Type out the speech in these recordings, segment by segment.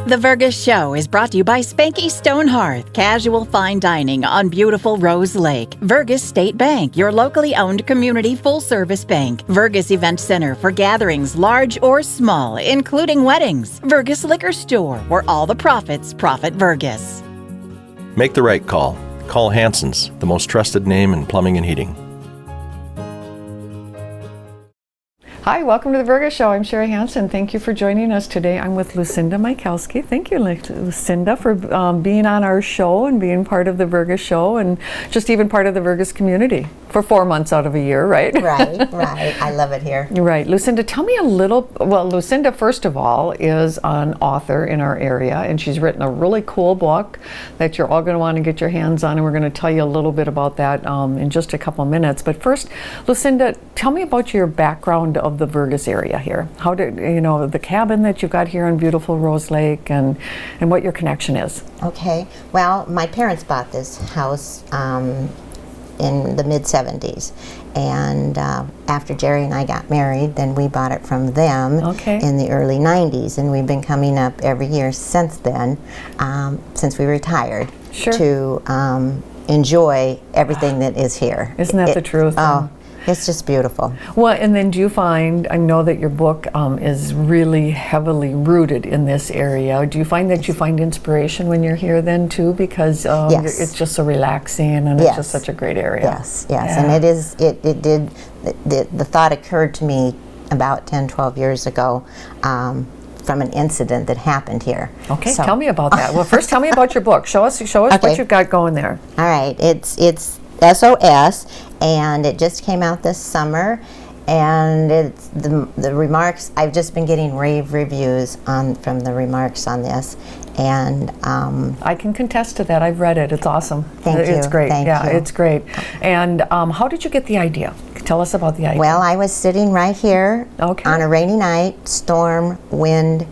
The Vergas Show is brought to you by Spanky Stone Hearth, casual fine dining on beautiful Rose Lake. Vergas State Bank, your locally owned community full-service bank. Vergas Event Center for gatherings large or small, including weddings. Vergas Liquor Store, where all the profits profit Vergas. Make the right call. Call Hanson's, the most trusted name in plumbing and heating. Hi, welcome to the Vergas Show. I'm Sherri Hanson. Thank you for joining us today. I'm with Linda Michalski. Thank you, Lucinda, for being on our show and being part of the Vergas Show and just even part of the Vergas community for 4 months out of a year, right? Right. I love it here. Right. Lucinda, tell me a little. Well, Lucinda, first of all, is an author in our area, and she's written a really cool book that you're all going to want to get your hands on, and we're going to tell you a little bit about that in just a couple minutes. But first, Lucinda, tell me about your background of the Vergas area here. How did the cabin that you've got here on beautiful Rose Lake, and what your connection is? Okay. Well, my parents bought this house in the mid-'70s, and after Jerry and I got married, then we bought it from them in the early '90s, and we've been coming up every year since then, since we retired, to enjoy everything that is here. Isn't that the truth? Oh. It's just beautiful. Well, and then do you find, I know that your book is really heavily rooted in this area. Do you find that you find inspiration when you're here then too? Because it's just so relaxing and it's just such a great area. Yes. And it is, the thought occurred to me about 10, 12 years ago from an incident that happened here. Okay, so tell me about that. Well, first tell me about your book. Show us what you've got going there. All right, it's SOS, and it just came out this summer, and it's the remarks. I've just been getting rave reviews from the remarks on this, and I can contest to that. I've read it. It's awesome. Thank you. It's great. Thank you. It's great. And how did you get the idea? Tell us about the idea. Well, I was sitting right here on a rainy night, storm, wind,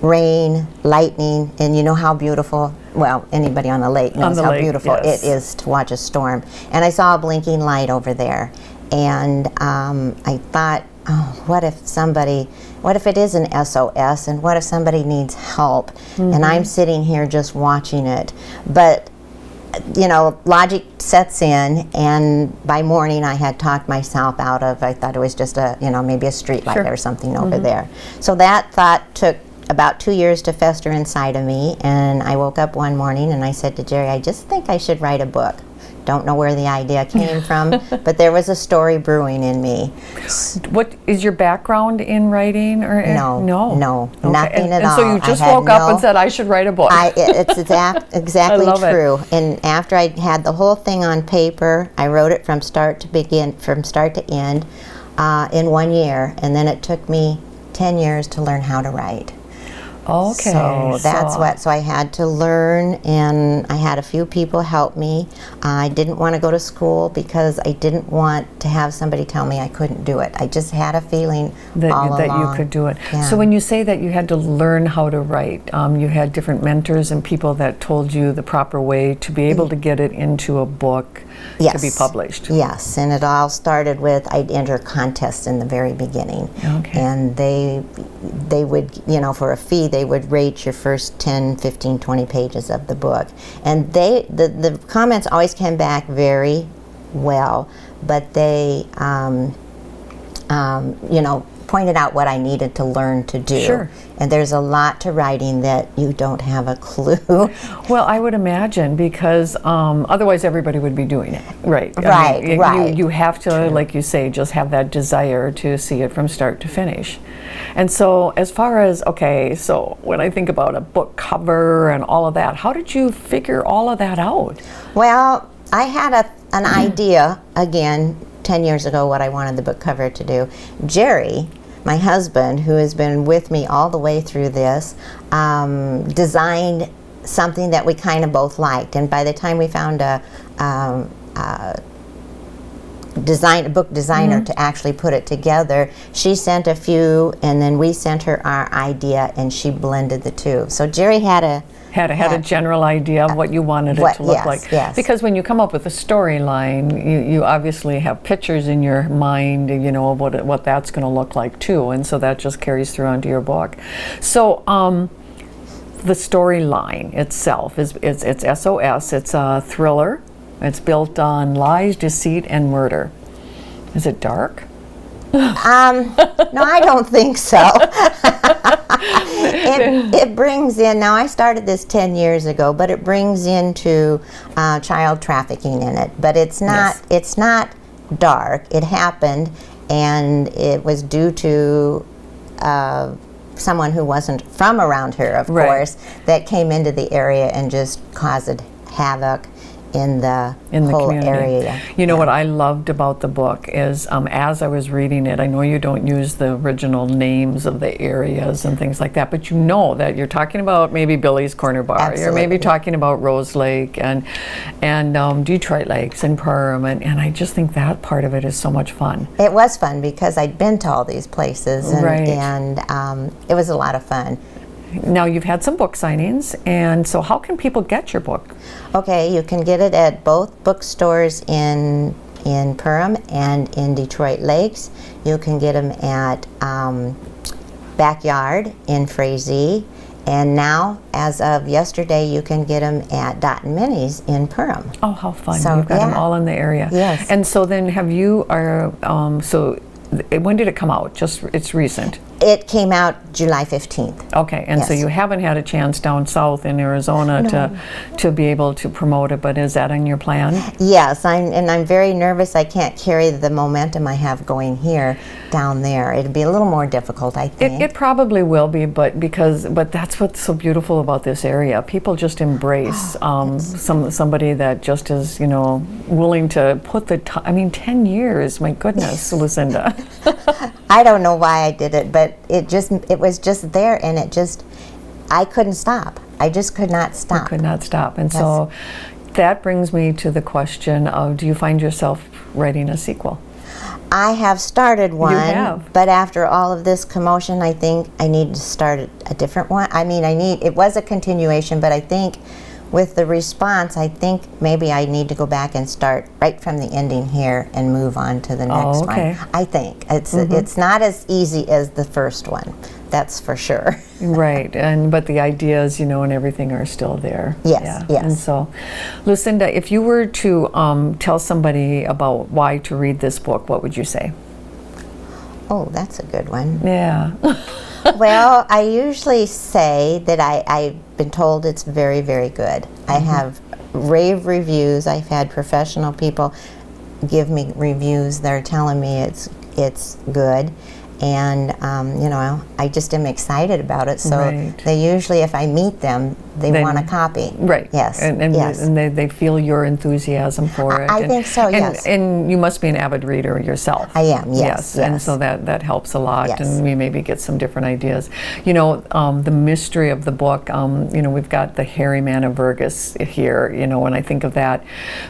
rain, lightning, and you know how beautiful, well, anybody on the lake knows how beautiful it is to watch a storm. And I saw a blinking light over there, and I thought, oh, what if it is an SOS, and what if somebody needs help? And I'm sitting here just watching it. But logic sets in, and by morning I had talked myself out of, I thought it was just maybe a street light or something over there. So that thought took about 2 years to fester inside of me, and I woke up one morning and I said to Jerry, I just think I should write a book. Don't know where the idea came from, but there was a story brewing in me. What is your background in writing? Or No, nothing at all. And so you just woke up and said, I should write a book. It's exactly true. And after I had the whole thing on paper, I wrote it from start to end in 1 year, and then it took me 10 years to learn how to write. Okay. So I had to learn, and I had a few people help me. I didn't want to go to school because I didn't want to have somebody tell me I couldn't do it. I just had a feeling that you could do it. Yeah. So when you say that you had to learn how to write, you had different mentors and people that told you the proper way to be able to get it into a book to be published. Yes, and it all started with I'd enter contests in the very beginning. And they would, for a fee, they would rate your first 10, 15, 20 pages of the book. And the comments always came back very well, but they, pointed out what I needed to learn to do. Sure. And there's a lot to writing that you don't have a clue. Well, I would imagine, because otherwise everybody would be doing it. Right. Right. You have to, like you say, just have that desire to see it from start to finish. And so as far as, so when I think about a book cover and all of that, how did you figure all of that out? Well, I had an idea, again, 10 years ago, what I wanted the book cover to do. Jerry, my husband, who has been with me all the way through this, designed something that we kind of both liked. And by the time we found a book designer to actually put it together, she sent a few, and then we sent her our idea, and she blended the two. So Jerry had a general idea of what you wanted it to look like. Yes. Because when you come up with a storyline, you obviously have pictures in your mind, of what that's going to look like too, and so that just carries through onto your book. So the storyline itself is it's SOS. It's a thriller. It's built on lies, deceit, and murder. Is it dark? No, I don't think so. It brings in, now I started this 10 years ago, but it brings into child trafficking in it. But it's not, it's not dark. It happened, and it was due to someone who wasn't from around here, of course, that came into the area and just caused havoc in the whole community. area. You know what I loved about the book is, as I was reading it, I know you don't use the original names of the areas and things like that, but you know that you're talking about maybe Billy's Corner Bar. Absolutely. You're maybe talking about Rose Lake and Detroit Lakes and Perham, and I just think that part of it is so much fun. It was fun because I'd been to all these places, and it was a lot of fun. Now you've had some book signings, and so how can people get your book? Okay, you can get it at both bookstores in Perham and in Detroit Lakes. You can get them at Backyard in Frazee, and now, as of yesterday, you can get them at Dot and Minnie's in Perham. Oh, how fun! So, You've got them all in the area. Yes. And so then, have you when did it come out? Just it's recent. It came out July 15th. Okay, and so you haven't had a chance down south in Arizona to be able to promote it, but is that in your plan? Yes, I'm very nervous. I can't carry the momentum I have going here down there. It'd be a little more difficult, I think. It probably will be, but that's what's so beautiful about this area. People just embrace somebody that just is, willing to put the 10 years. My goodness, Lucinda. I don't know why I did it, but it was just there, and I couldn't stop. I just could not stop. You could not stop. And so that brings me to the question of, do you find yourself writing a sequel? I have started one. You have. But after all of this commotion, I think I need to start a different one. It was a continuation, but I think with the response, I think maybe I need to go back and start right from the ending here and move on to the next one. I think it's not as easy as the first one, that's for sure. Right, but the ideas, and everything are still there. Yes, yes. And so, Lucinda, if you were to tell somebody about why to read this book, what would you say? Oh, that's a good one. Yeah. Well, I usually say that I've been told it's very, very good. I have rave reviews. I've had professional people give me reviews. They're telling me it's good. And, I just am excited about it. So they usually, if I meet them, they want a copy. Right. Yes. And they feel your enthusiasm for it. I think so, yes. And you must be an avid reader yourself. I am, yes. And so that helps a lot. Yes. And we maybe get some different ideas. The mystery of the book, we've got the hairy man of Vergas here. When I think of that,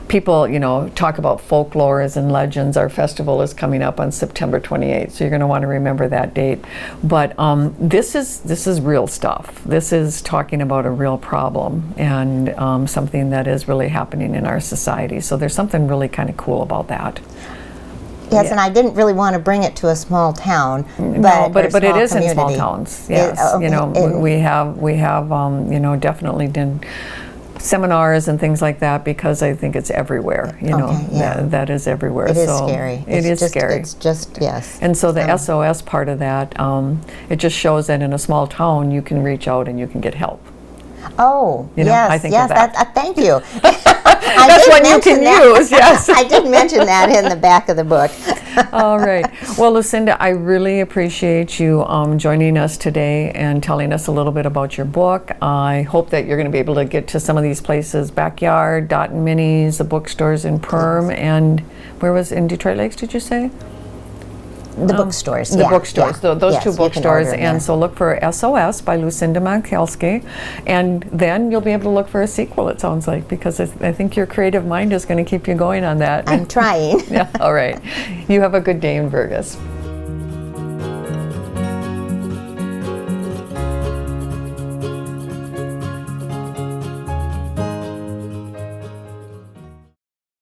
people, talk about folklores and legends. Our festival is coming up on September 28th, so you're going to want to remember that date. But this is real stuff. This is talking about a real problem and something that is really happening in our society. So there's something really kind of cool about that. Yes, and I didn't really want to bring it to a small town, but it is community. in small towns. Yes, we have definitely done seminars and things like that because I think it's everywhere. That is everywhere. It is scary. It is scary. It's just yes. And so the SOS part of that, it just shows that in a small town you can reach out and you can get help. Oh, yes, I think of that. Thank you. That's one you can use, yes. I did mention that in the back of the book. All right. Well, Lucinda, I really appreciate you joining us today and telling us a little bit about your book. I hope that you're going to be able to get to some of these places, Backyard, Dot and Minnie's, the bookstores in Perham, and where was in Detroit Lakes, did you say? The bookstores, The bookstores, those Yes, two bookstores. order, And so look for SOS by Linda Michalski, and then you'll be able to look for a sequel, it sounds like, because I think your creative mind is going to keep you going on that. I'm trying. Yeah, all right. You have a good day in Vergas.